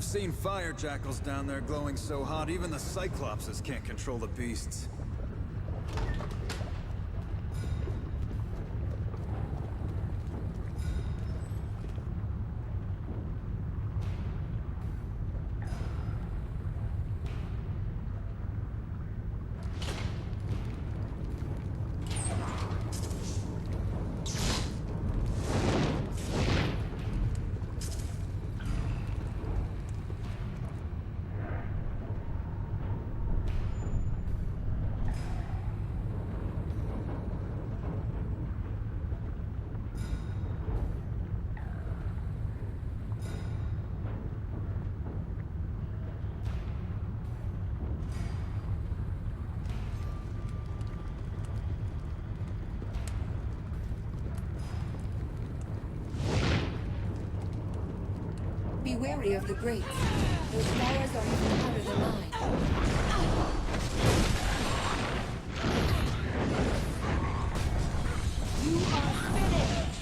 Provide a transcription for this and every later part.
I've seen fire jackals down there glowing so hot, even the cyclopses can't control the beasts. Be wary of the grates. Those flowers are even harder than mine. You are finished!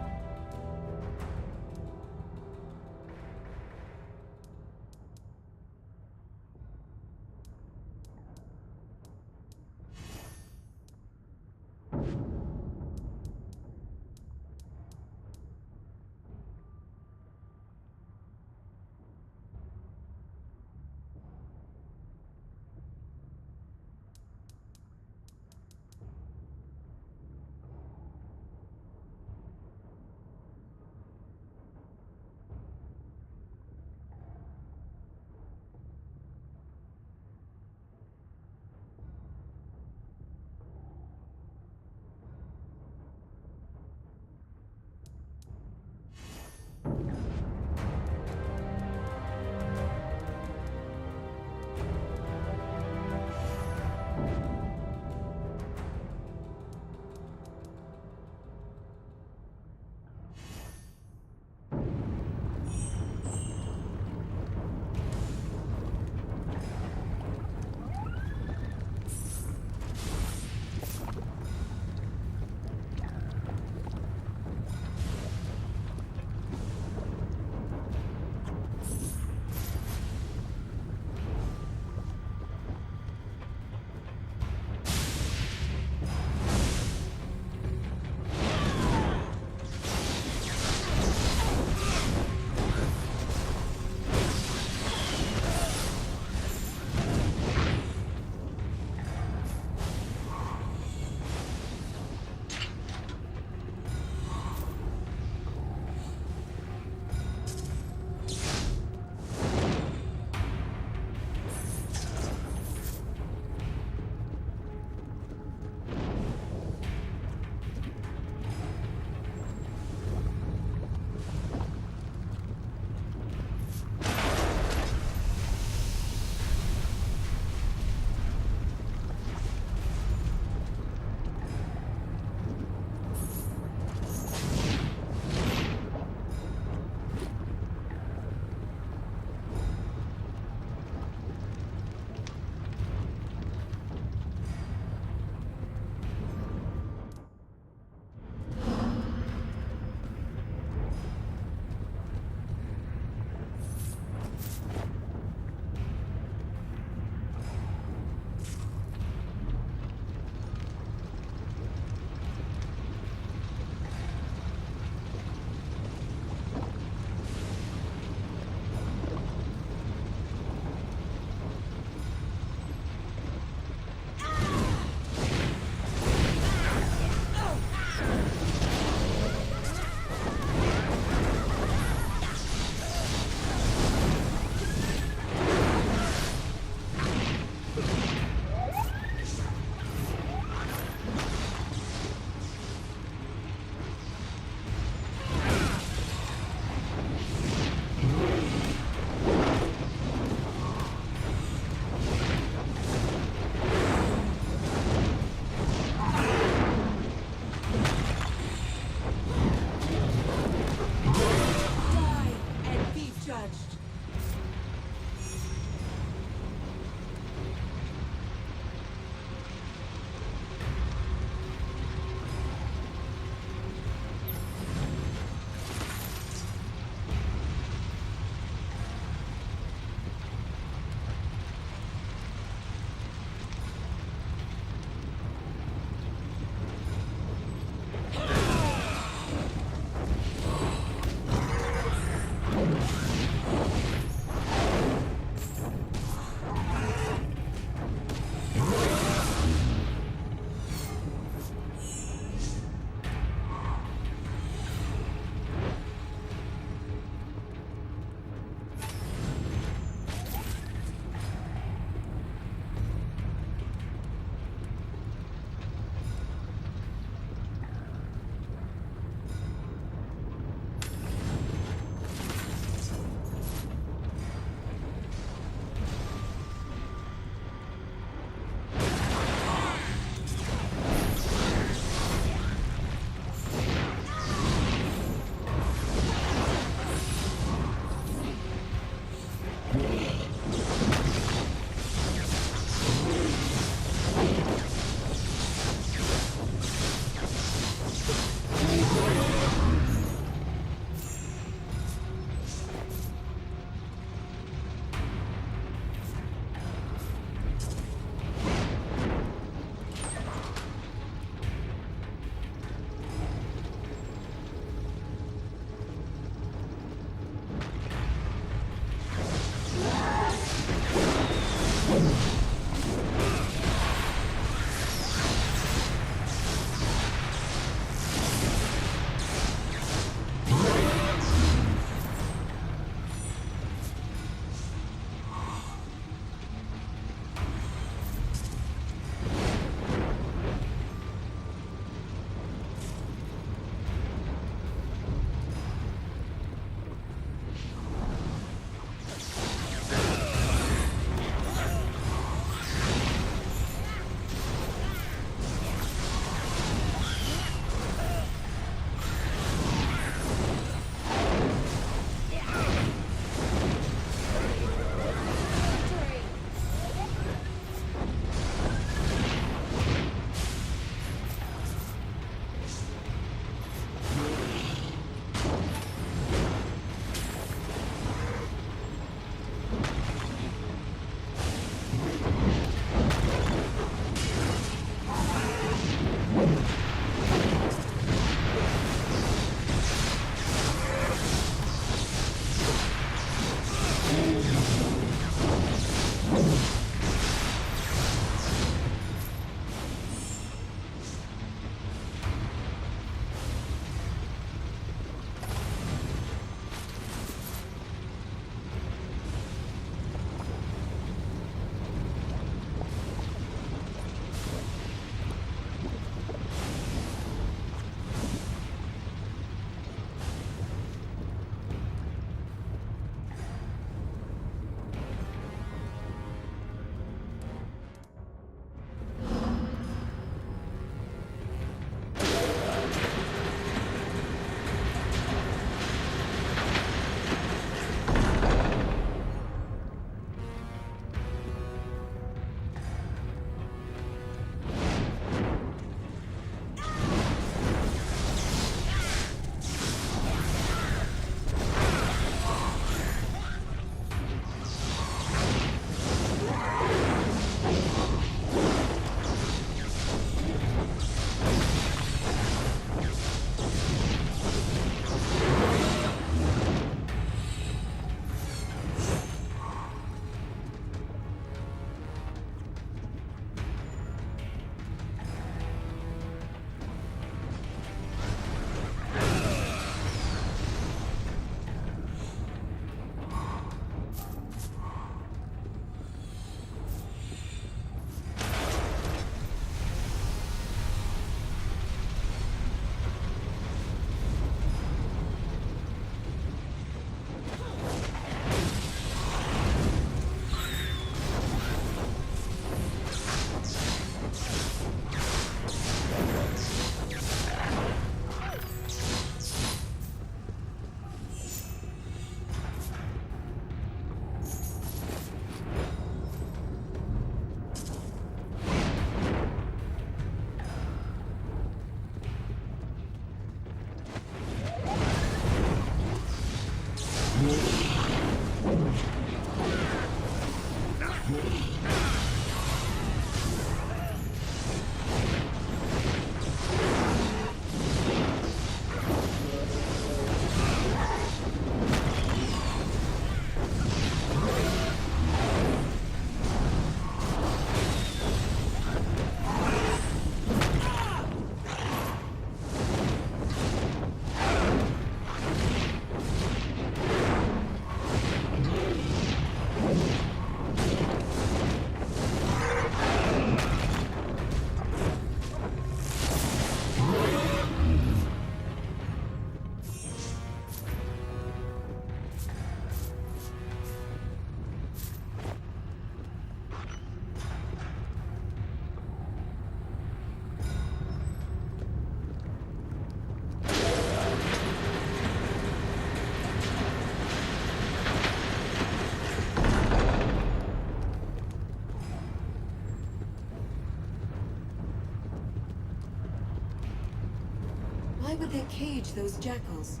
Why would they cage those jackals?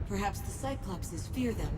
Perhaps the Cyclopses fear them.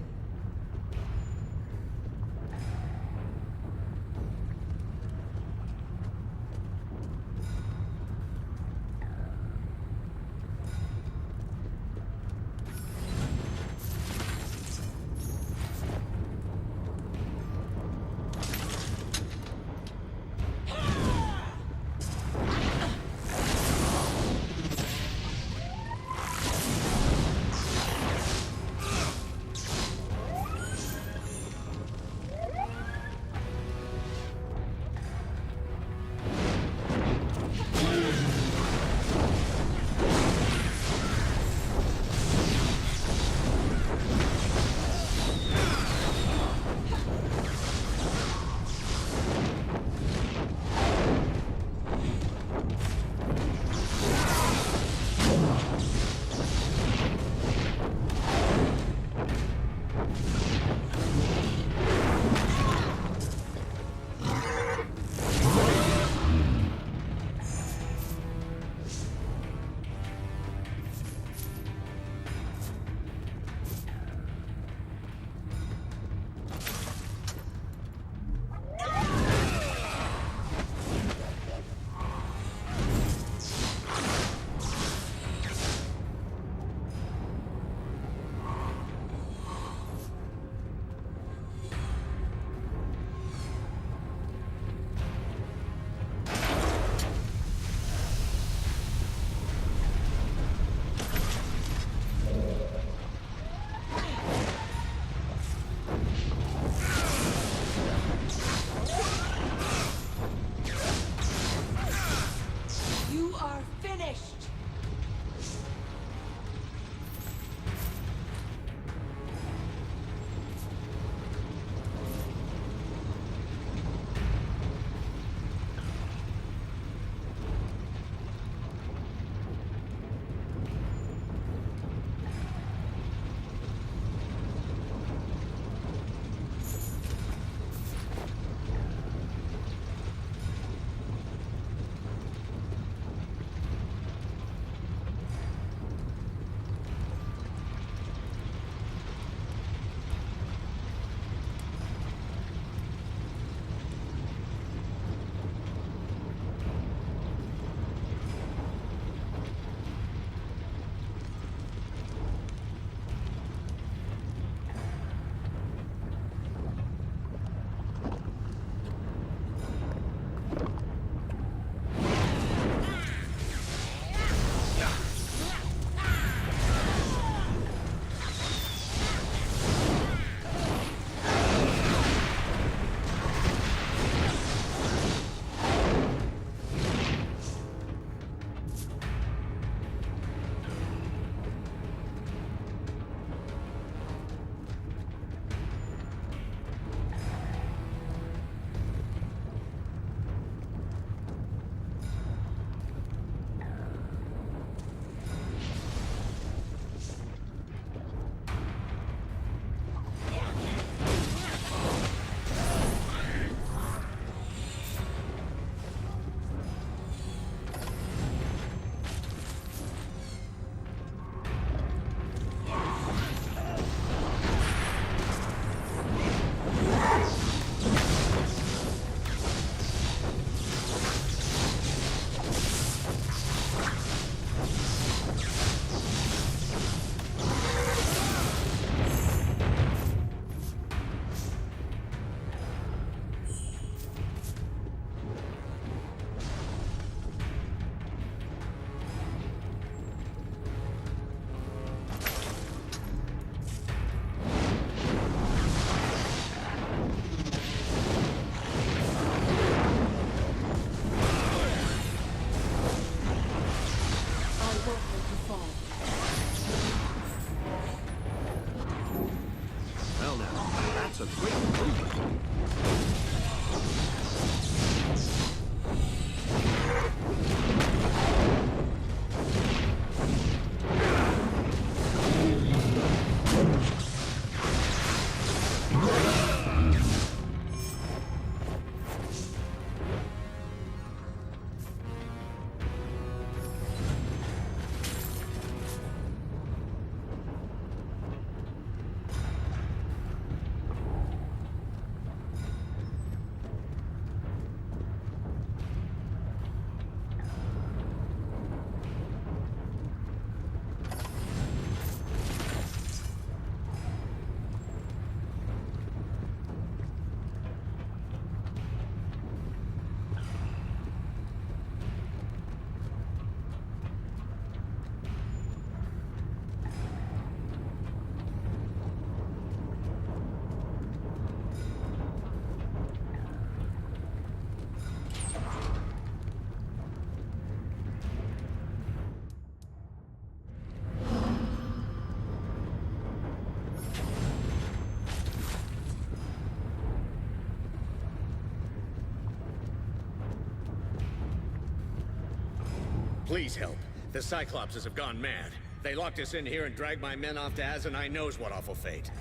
Please help. The Cyclopses have gone mad. They locked us in here and dragged my men off to Asinine knows what awful fate.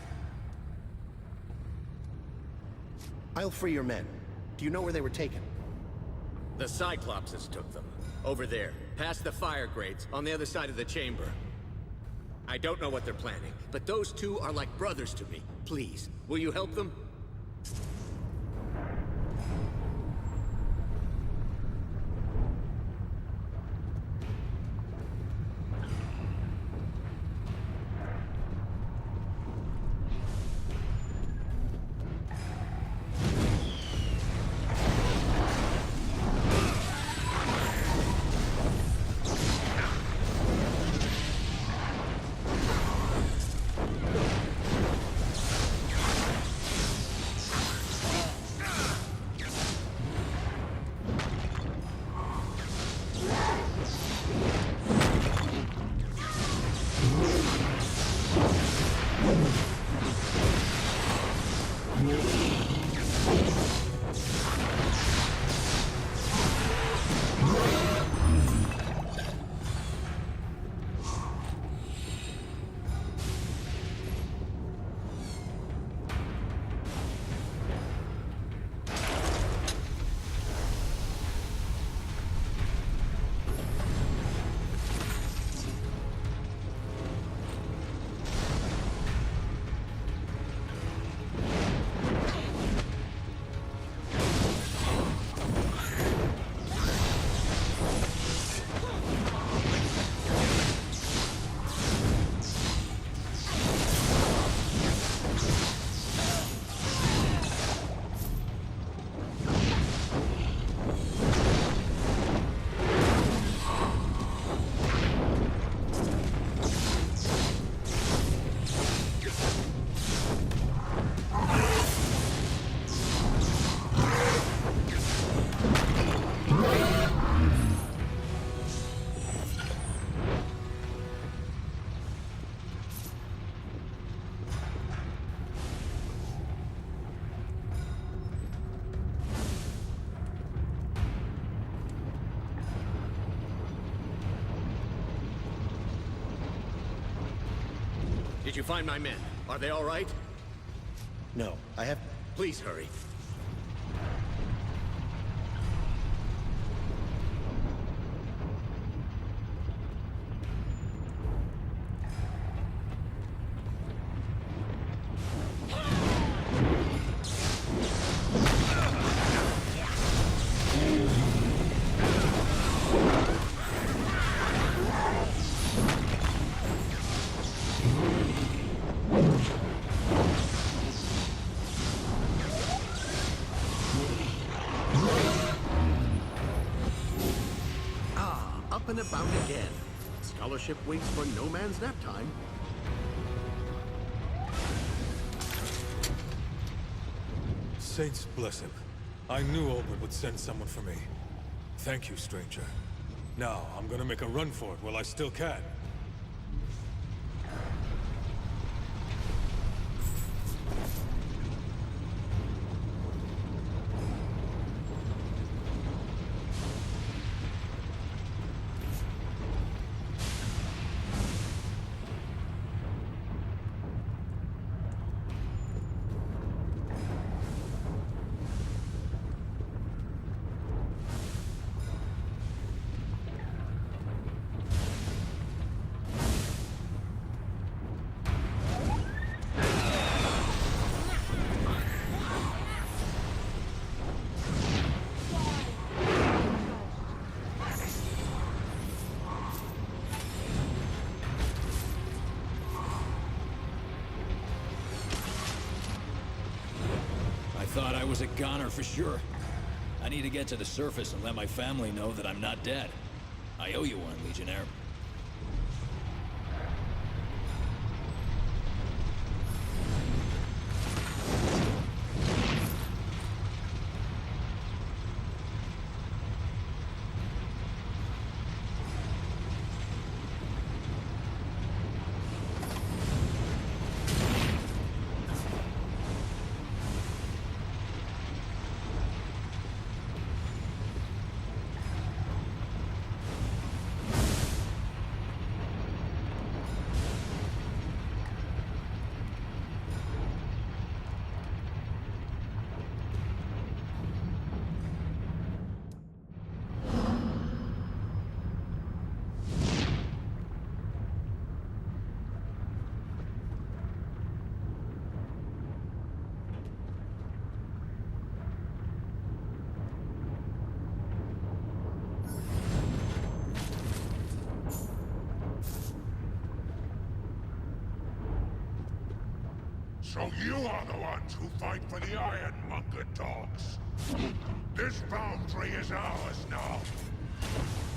I'll free your men. Do you know where they were taken? The Cyclopses took them. Over there, past the fire grates, on the other side of the chamber. I don't know what they're planning, but those two are like brothers to me. Please, will you help them? Did you find my men? Are they all right? No, I have... Please hurry. And about again. Scholarship waits for no man's nap time. Saints bless him. I knew Albert would send someone for me. Thank you, stranger. Now, I'm gonna make a run for it while I still can. Thought I was a goner for sure. I need to get to the surface and let my family know that I'm not dead. I owe you one, Legionnaire. So you are the ones who fight for the Ironmonger dogs. This boundary is ours now.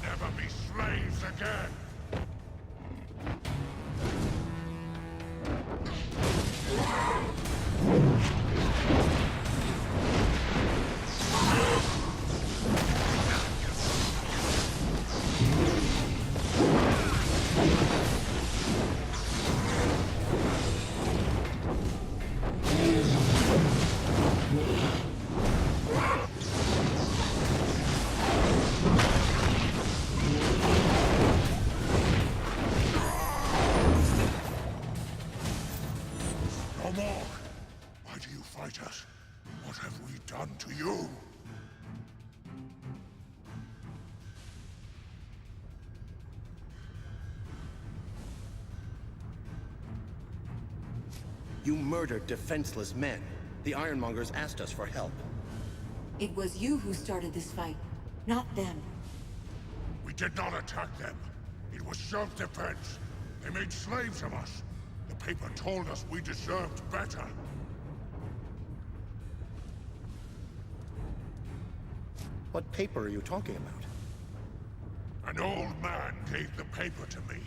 Never be slaves again. No more. Why do you fight us? What have we done to you? You murdered defenseless men. The Ironmongers asked us for help. It was you who started this fight, not them. We did not attack them. It was self-defense. They made slaves of us. The paper told us we deserved better. What paper are you talking about? An old man gave the paper to me.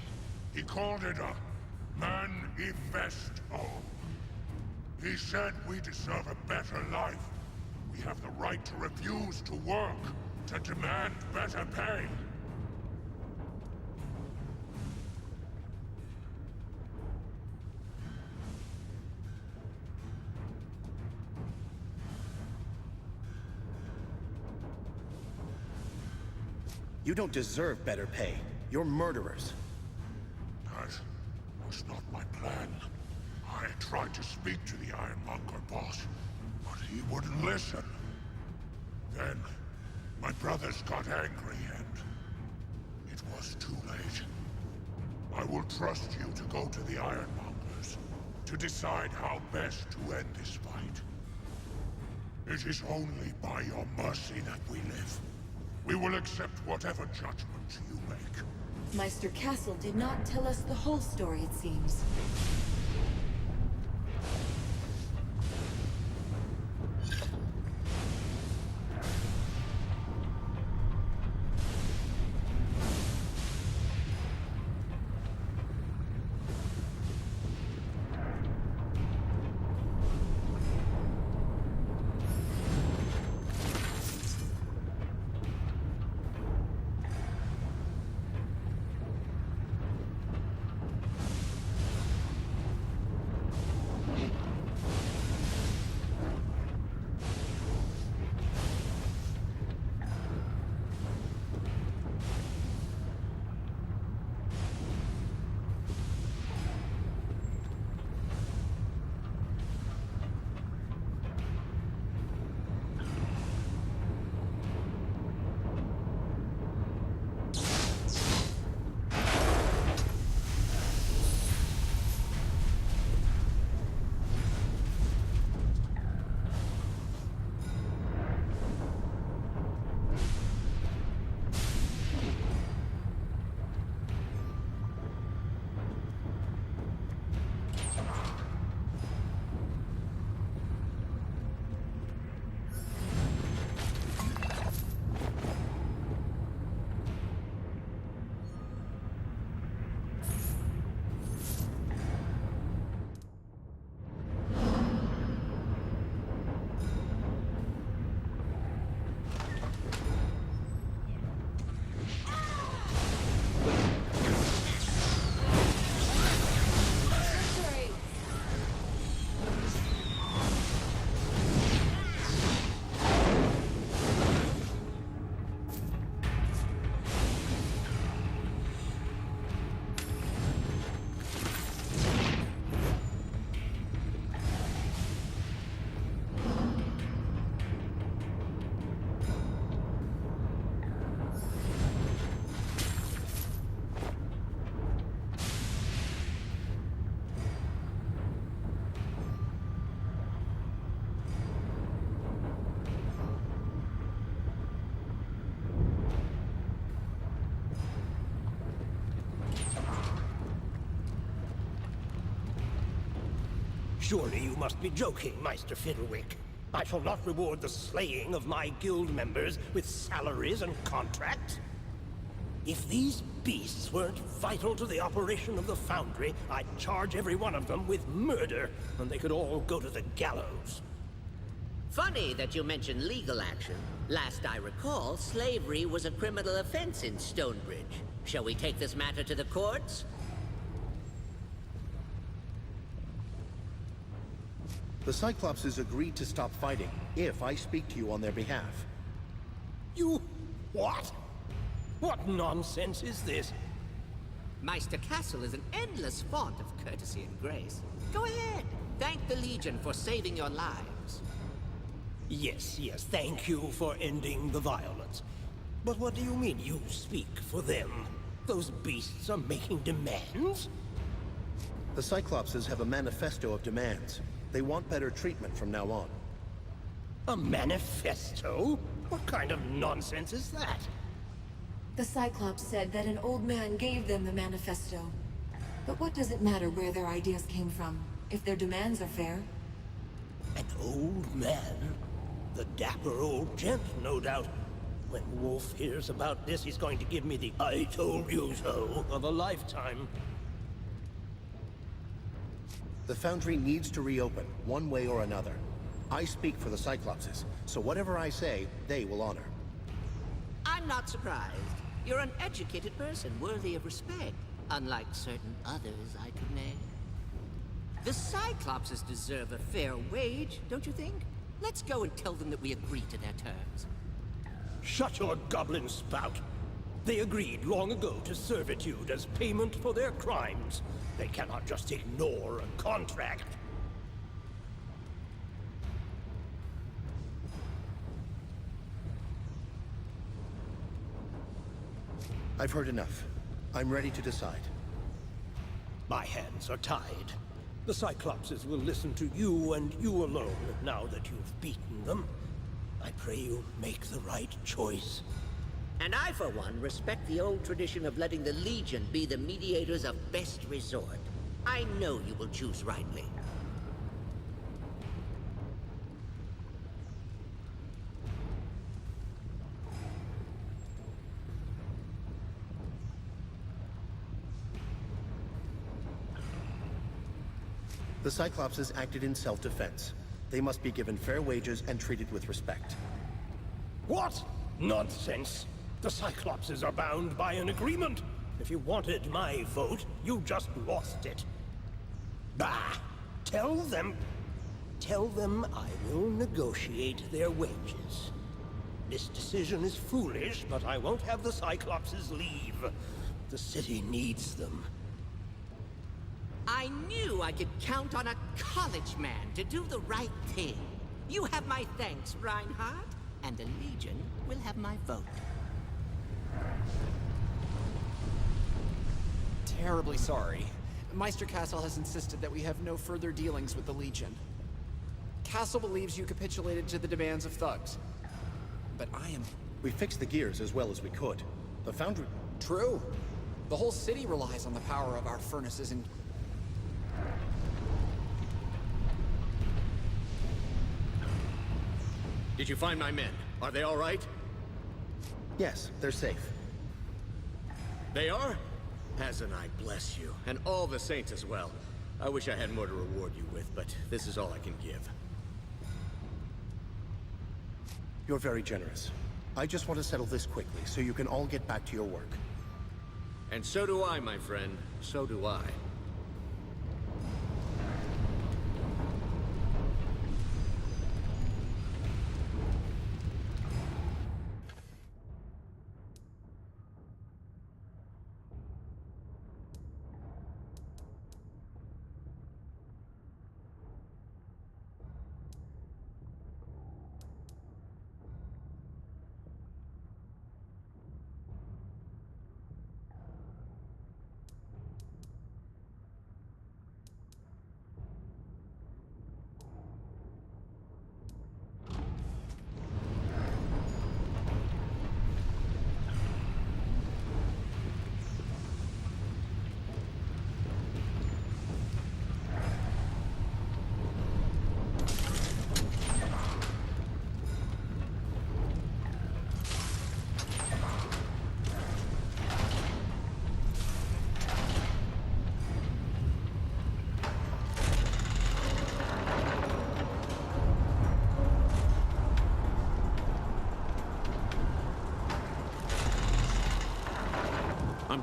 He called it a manifesto. He said we deserve a better life. We have the right to refuse to work, to demand better pay. You don't deserve better pay. You're murderers. That was not my plan. I tried to speak to the Ironmonger boss, but he wouldn't listen. Then, my brothers got angry and it was too late. I will trust you to go to the Ironmongers to decide how best to end this fight. It is only by your mercy that we live. We will accept whatever judgment you make. Meister Castle did not tell us the whole story, it seems. Surely you must be joking, Meister Fiddlewick. I shall not reward the slaying of my guild members with salaries and contracts. If these beasts weren't vital to the operation of the foundry, I'd charge every one of them with murder, and they could all go to the gallows. Funny that you mention legal action. Last I recall, slavery was a criminal offense in Stonebridge. Shall we take this matter to the courts? The Cyclopses agreed to stop fighting if I speak to you on their behalf. You... what? What nonsense is this? Meister Castle is an endless font of courtesy and grace. Go ahead. Thank the Legion for saving your lives. Yes, thank you for ending the violence. But what do you mean you speak for them? Those beasts are making demands? The Cyclopses have a manifesto of demands. They want better treatment from now on. A manifesto? What kind of nonsense is that? The Cyclops said that an old man gave them the manifesto. But what does it matter where their ideas came from, if their demands are fair? An old man? The dapper old gent, no doubt. When Wolf hears about this, he's going to give me the "I told you so" of a lifetime. The foundry needs to reopen, one way or another. I speak for the Cyclopses, so whatever I say, they will honor. I'm not surprised. You're an educated person, worthy of respect, unlike certain others I could name. The Cyclopses deserve a fair wage, don't you think? Let's go and tell them that we agree to their terms. Shut your goblin spout. They agreed long ago to servitude as payment for their crimes. They cannot just ignore a contract. I've heard enough. I'm ready to decide. My hands are tied. The Cyclopses will listen to you and you alone now that you've beaten them. I pray you make the right choice. And I, for one, respect the old tradition of letting the Legion be the mediators of best resort. I know you will choose rightly. The Cyclopses acted in self-defense. They must be given fair wages and treated with respect. What? Nonsense! The Cyclopses are bound by an agreement. If you wanted my vote, you just lost it. Bah! Tell them I will negotiate their wages. This decision is foolish, but I won't have the Cyclopses leave. The city needs them. I knew I could count on a college man to do the right thing. You have my thanks, Reinhardt, and the Legion will have my vote. Terribly sorry. Meister Castle has insisted that we have no further dealings with the Legion. Castle believes you capitulated to the demands of thugs. But I am... We fixed the gears as well as we could. The foundry... True. The whole city relies on the power of our furnaces and... Did you find my men? Are they all right? Yes, they're safe. They are? Hazanai bless you, and all the saints as well. I wish I had more to reward you with, but this is all I can give. You're very generous. I just want to settle this quickly, so you can all get back to your work. And so do I, my friend. So do I.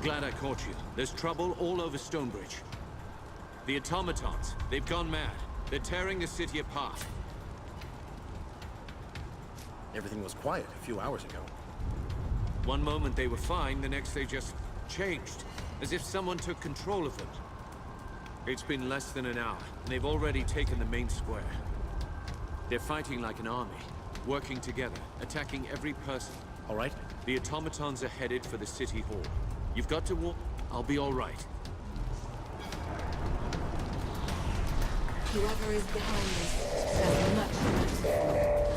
glad I caught you. There's trouble all over Stonebridge. The automatons, they've gone mad. They're tearing the city apart. Everything was quiet a few hours ago. One moment they were fine, the next they just changed. As if someone took control of them. It's been less than an hour, and they've already taken the main square. They're fighting like an army, working together, attacking every person. All right? The automatons are headed for the city hall. You've got to walk. I'll be all right. Whoever is behind this has much to answer for.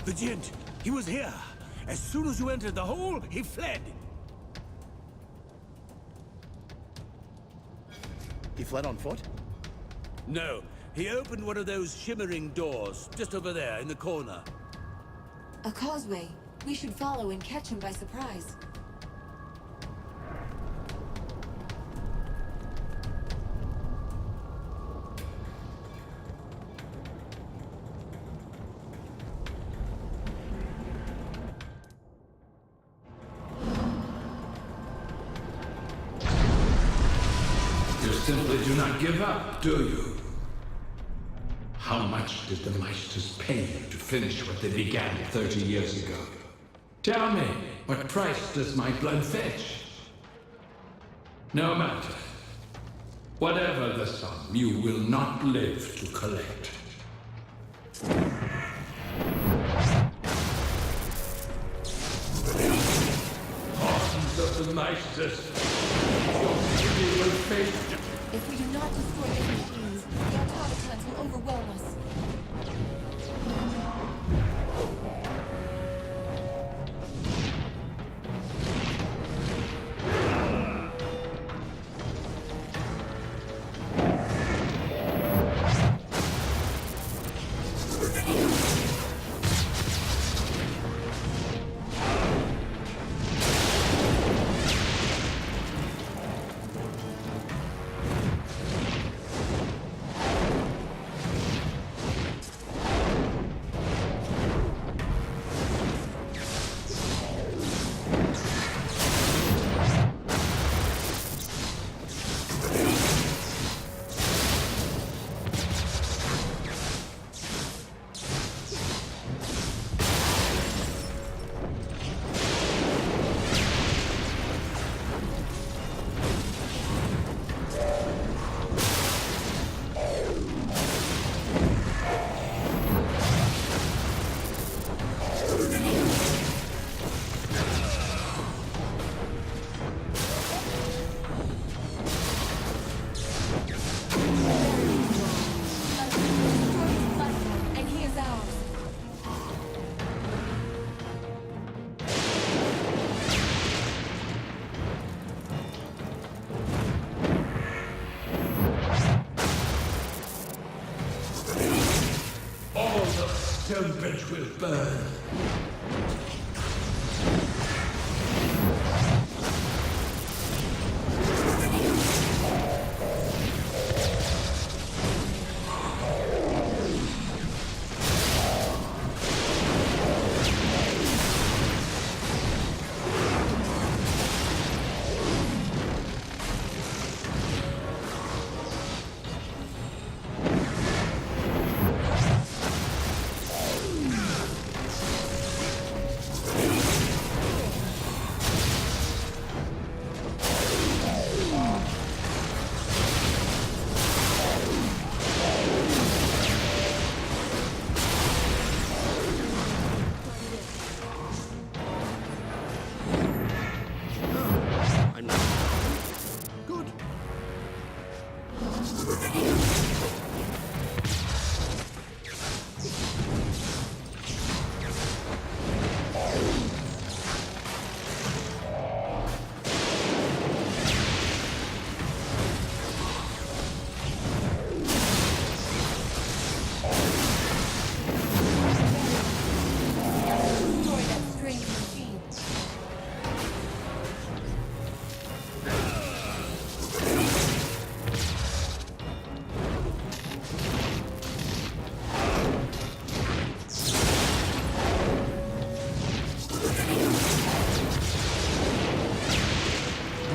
The Gent, he was here. As soon as you entered the hole, he fled. He fled on foot? No, he opened one of those shimmering doors, just over there in the corner. A causeway. We should follow and catch him by surprise. You simply do not give up, do you? How much did the Meisters pay you to finish what they began 30 years ago? Tell me, what price does my blood fetch? No matter. Whatever the sum, you will not live to collect. Horns of the Meisters, your city will fade. If we do not destroy these machines, the automatons will overwhelm us. Bridge will burn.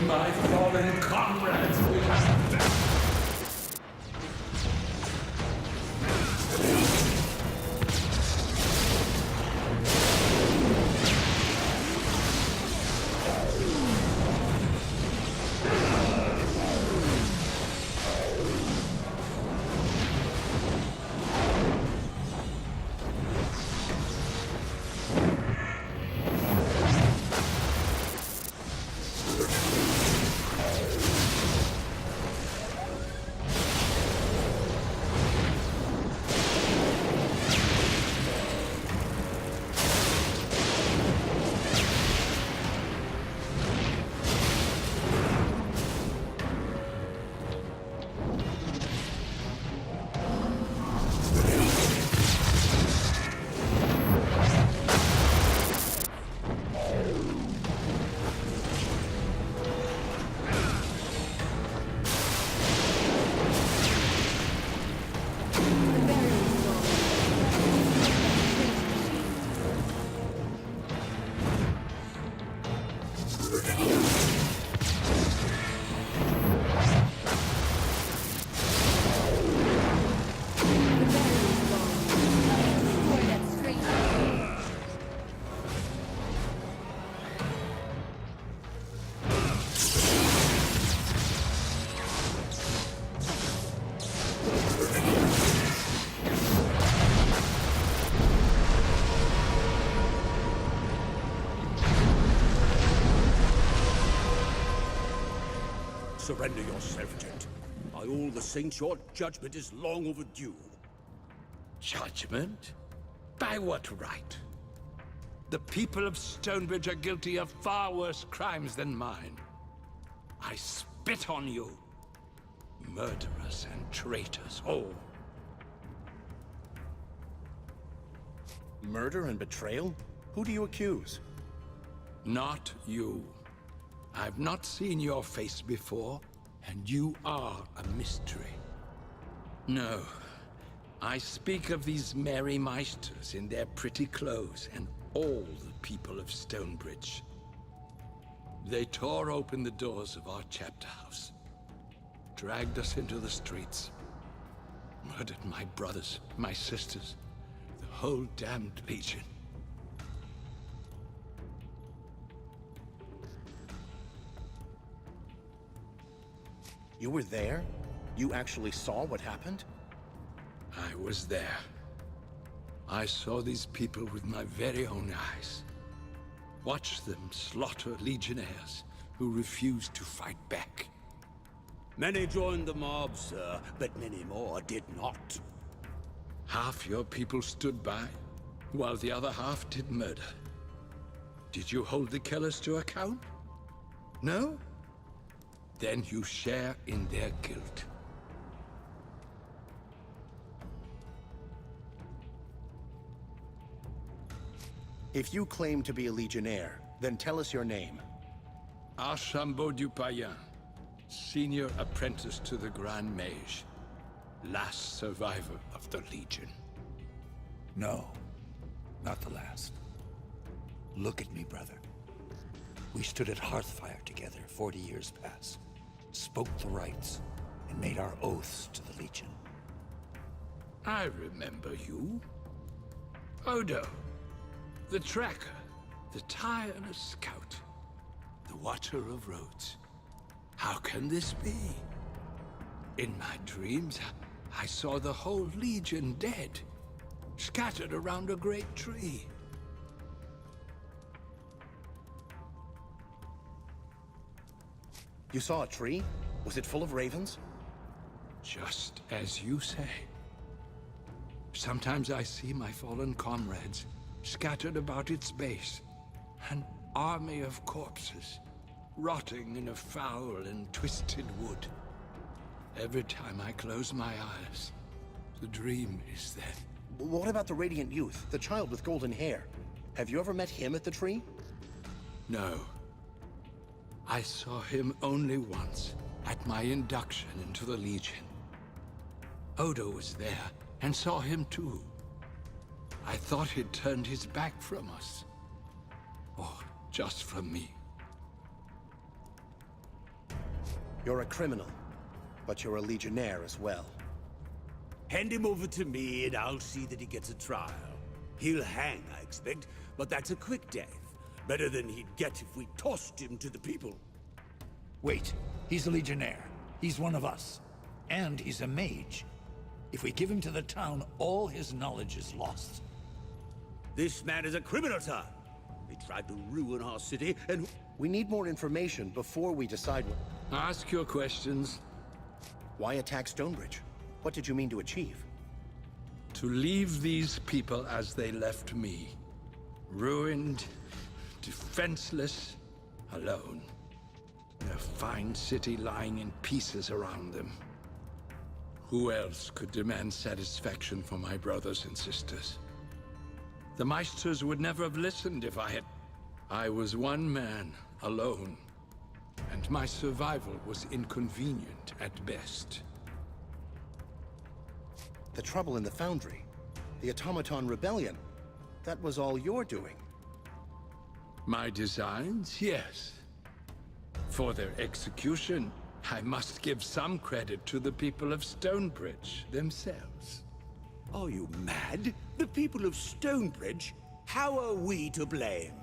My fallen comrades will have them. Surrender yourself, gent. By all the saints, your judgment is long overdue. Judgment? By what right? The people of Stonebridge are guilty of far worse crimes than mine. I spit on you. Murderers and traitors, all. Murder and betrayal? Who do you accuse? Not you. I've not seen your face before, and you are a mystery. No, I speak of these merry meisters in their pretty clothes and all the people of Stonebridge. They tore open the doors of our chapter house, dragged us into the streets, murdered my brothers, my sisters, the whole damned Legion. You were there? You actually saw what happened? I was there. I saw these people with my very own eyes. Watched them slaughter legionnaires who refused to fight back. Many joined the mob, sir, but many more did not. Half your people stood by, while the other half did murder. Did you hold the killers to account? No? Then you share in their guilt. If you claim to be a Legionnaire, then tell us your name. Archambault du Payen, senior apprentice to the Grand Mage, last survivor of the Legion. No, not the last. Look at me, brother. We stood at Hearthfire together 40 years past, spoke the rights, and made our oaths to the Legion. I remember you. Odo, the tracker, the tireless scout, the watcher of roads. How can this be? In my dreams, I saw the whole Legion dead, scattered around a great tree. You saw a tree? Was it full of ravens? Just as you say. Sometimes I see my fallen comrades scattered about its base, an army of corpses, rotting in a foul and twisted wood. Every time I close my eyes, the dream is there. What about the Radiant Youth, the child with golden hair? Have you ever met him at the tree? No. I saw him only once, at my induction into the Legion. Odo was there, and saw him too. I thought he'd turned his back from us. Or just from me. You're a criminal, but you're a Legionnaire as well. Hand him over to me and I'll see that he gets a trial. He'll hang, I expect, but that's a quick death. Better than he'd get if we tossed him to the people. Wait, he's a Legionnaire. He's one of us. And he's a mage. If we give him to the town, all his knowledge is lost. This man is a criminal, sir. He tried to ruin our city and... We need more information before we decide what... Ask your questions. Why attack Stonebridge? What did you mean to achieve? To leave these people as they left me. Ruined, defenseless, alone. A fine city lying in pieces around them. Who else could demand satisfaction for my brothers and sisters? The Meisters would never have listened if I had... I was one man, alone. And my survival was inconvenient at best. The trouble in the Foundry, the Automaton Rebellion, that was all you're doing. My designs, yes. For their execution, I must give some credit to the people of Stonebridge themselves. Are you mad? The people of Stonebridge? How are we to blame?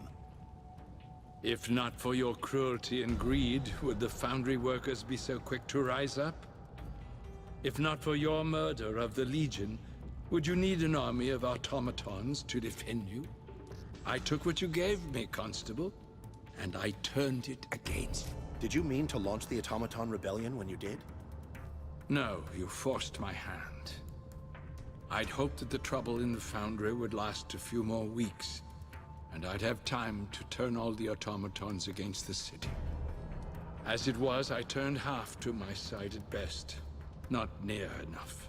If not for your cruelty and greed, would the Foundry workers be so quick to rise up? If not for your murder of the Legion, would you need an army of automatons to defend you? I took what you gave me, Constable, and I turned it against Did you mean to launch the Automaton Rebellion when you did? No, you forced my hand. I'd hoped that the trouble in the Foundry would last a few more weeks, and I'd have time to turn all the automatons against the city. As it was, I turned half to my side at best. Not near enough.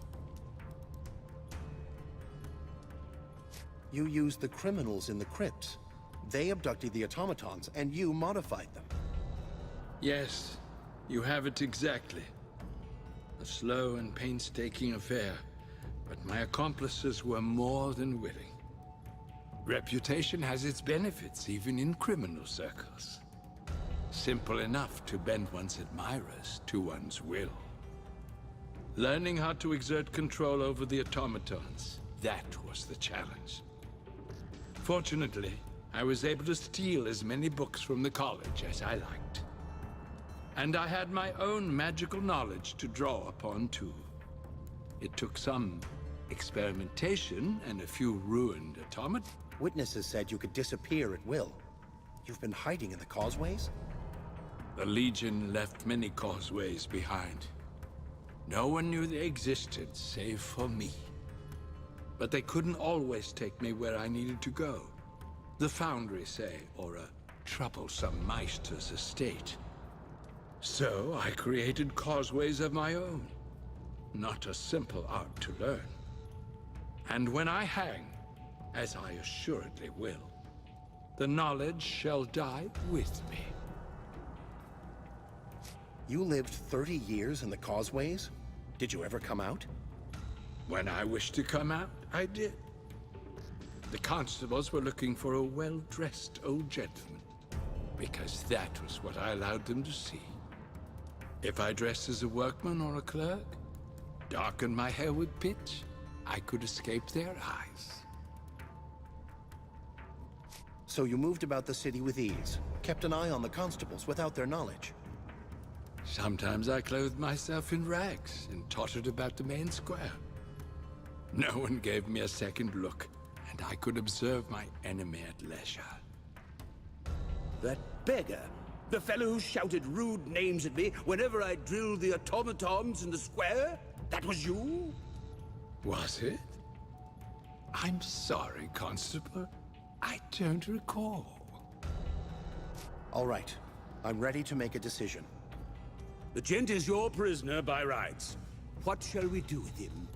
You used the criminals in the crypts. They abducted the automatons, and you modified them. Yes, you have it exactly. A slow and painstaking affair, but my accomplices were more than willing. Reputation has its benefits, even in criminal circles. Simple enough to bend one's admirers to one's will. Learning how to exert control over the automatons, that was the challenge. Fortunately, I was able to steal as many books from the college as I liked. And I had my own magical knowledge to draw upon, too. It took some experimentation and a few ruined automatons. Witnesses said you could disappear at will. You've been hiding in the causeways? The Legion left many causeways behind. No one knew they existed, save for me. But they couldn't always take me where I needed to go. The Foundry, say, or a troublesome Meister's estate. So I created causeways of my own. Not a simple art to learn. And when I hang, as I assuredly will, the knowledge shall die with me. You lived 30 years in the causeways? Did you ever come out? When I wished to come out, I did. The constables were looking for a well-dressed old gentleman, because that was what I allowed them to see. If I dressed as a workman or a clerk, darkened my hair with pitch, I could escape their eyes. So you moved about the city with ease, kept an eye on the constables without their knowledge. Sometimes I clothed myself in rags and tottered about the main square. No one gave me a second look, and I could observe my enemy at leisure. That beggar! The fellow who shouted rude names at me whenever I drilled the automatons in the square? That was you? Was it? I'm sorry, Constable. I don't recall. All right. I'm ready to make a decision. The gent is your prisoner by rights. What shall we do with him?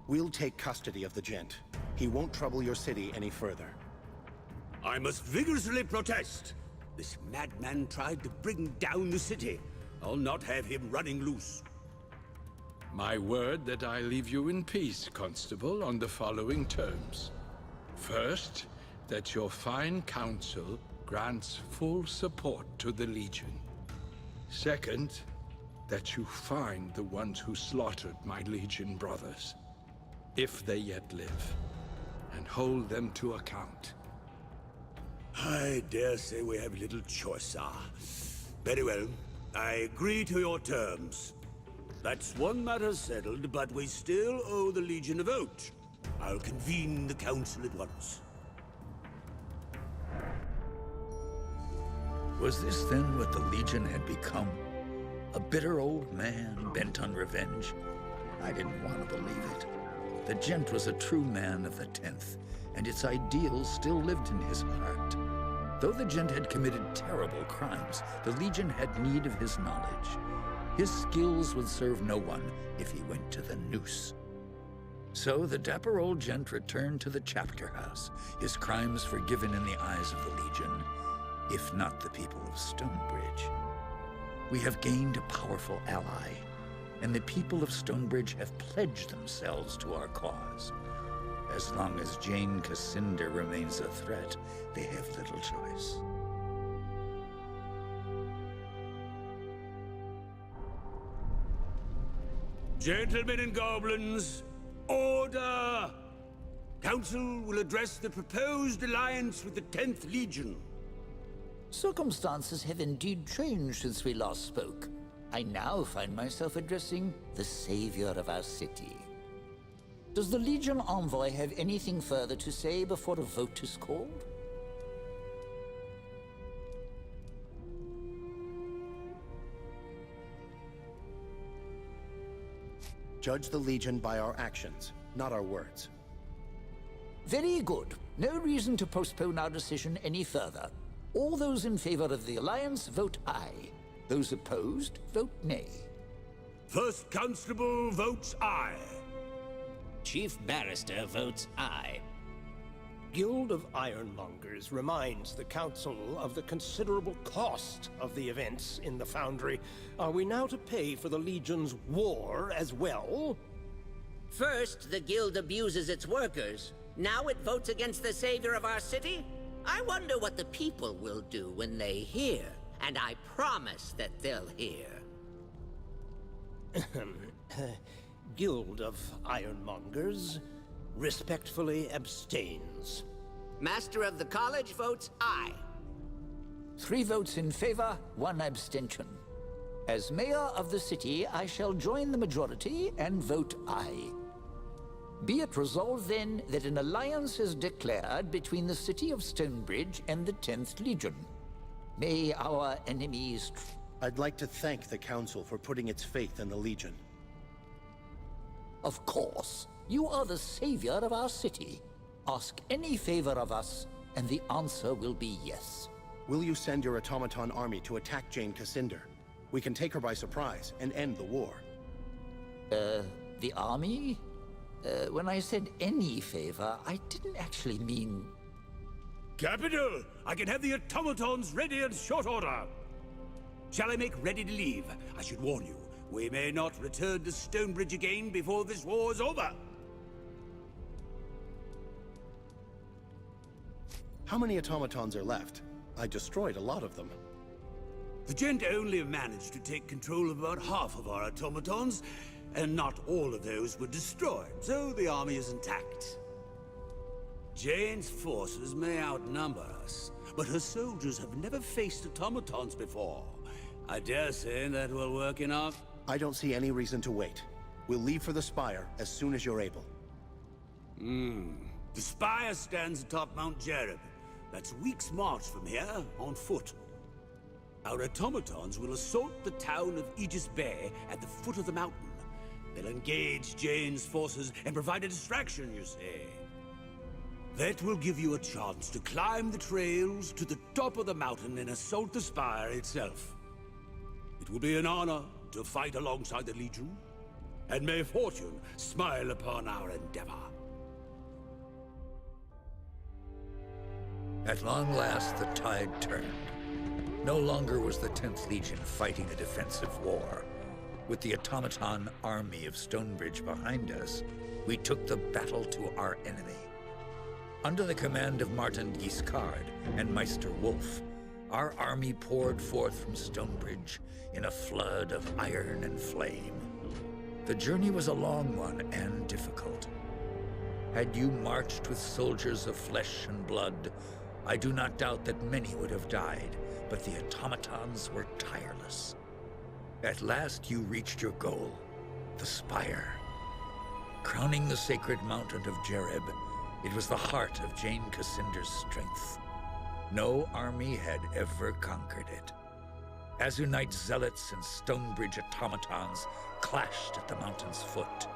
We'll take custody of the gent. He won't trouble your city any further. I must vigorously protest. This madman tried to bring down the city. I'll not have him running loose. My word that I leave you in peace, Constable, on the following terms. First, that your fine council grants full support to the Legion. Second, that you find the ones who slaughtered my Legion brothers, if they yet live, and hold them to account. I dare say we have little choice, sir. Very well. I agree to your terms. That's one matter settled, but we still owe the Legion a vote. I'll convene the council at once. Was this then what the Legion had become? A bitter old man bent on revenge? I didn't want to believe it. The gent was a true man of the 10th, and its ideals still lived in his heart. Though the gent had committed terrible crimes, the Legion had need of his knowledge. His skills would serve no one if he went to the noose. So the dapper old gent returned to the chapter house, his crimes forgiven in the eyes of the Legion, if not the people of Stonebridge. We have gained a powerful ally, and the people of Stonebridge have pledged themselves to our cause. As long as Jane Cassinda remains a threat, they have little choice. Gentlemen and goblins, order! Council will address the proposed alliance with the 10th Legion. Circumstances have indeed changed since we last spoke. I now find myself addressing the savior of our city. Does the Legion envoy have anything further to say before a vote is called? Judge the Legion by our actions, not our words. Very good. No reason to postpone our decision any further. All those in favor of the Alliance vote aye. Those opposed vote nay. First Constable votes aye. Chief Barrister votes aye. Guild of Ironmongers reminds the Council of the considerable cost of the events in the Foundry. Are we now to pay for the Legion's war as well? First, the Guild abuses its workers. Now it votes against the savior of our city? I wonder what the people will do when they hear. And I promise that they'll hear. Guild of Ironmongers respectfully abstains. Master of the College votes aye. 3 votes in favor, 1 abstention. As mayor of the city, I shall join the majority and vote aye. Be it resolved, then, that an alliance is declared between the city of Stonebridge and the 10th Legion. May our enemies... I'd like to thank the Council for putting its faith in the Legion. Of course. You are the savior of our city. Ask any favor of us, and the answer will be yes. Will you send your automaton army to attack Jane Cassinder? We can take her by surprise and end the war. The army? When I said any favor, I didn't actually mean... Capital! I can have the automatons ready in short order. Shall I make ready to leave? I should warn you, we may not return to Stonebridge again before this war is over. How many automatons are left? I destroyed a lot of them. The Gent only managed to take control of about half of our automatons, and not all of those were destroyed, so the army is intact. Jane's forces may outnumber us, but her soldiers have never faced automatons before. I dare say that will work in our... I don't see any reason to wait. We'll leave for the Spire as soon as you're able. The Spire stands atop Mount Jereb. That's a week's march from here, on foot. Our automatons will assault the town of Aegis Bay at the foot of the mountain. They'll engage Jane's forces and provide a distraction, you see. That will give you a chance to climb the trails to the top of the mountain and assault the Spire itself. It will be an honor to fight alongside the Legion, and may fortune smile upon our endeavor. At long last, the tide turned. No longer was the 10th Legion fighting a defensive war. With the automaton army of Stonebridge behind us, we took the battle to our enemy. Under the command of Martin Guiscard and Meister Wolf, our army poured forth from Stonebridge in a flood of iron and flame. The journey was a long one and difficult. Had you marched with soldiers of flesh and blood, I do not doubt that many would have died, but the automatons were tireless. At last you reached your goal, the Spire. Crowning the sacred mountain of Jereb, it was the heart of Jane Cassinder's strength. No army had ever conquered it. Azunite zealots and Stonebridge automatons clashed at the mountain's foot.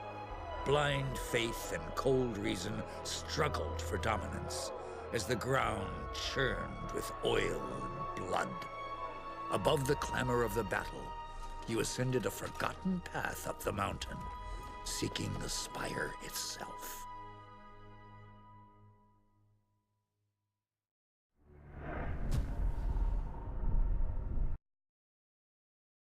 Blind faith and cold reason struggled for dominance as the ground churned with oil and blood. Above the clamor of the battle, you ascended a forgotten path up the mountain, seeking the Spire itself.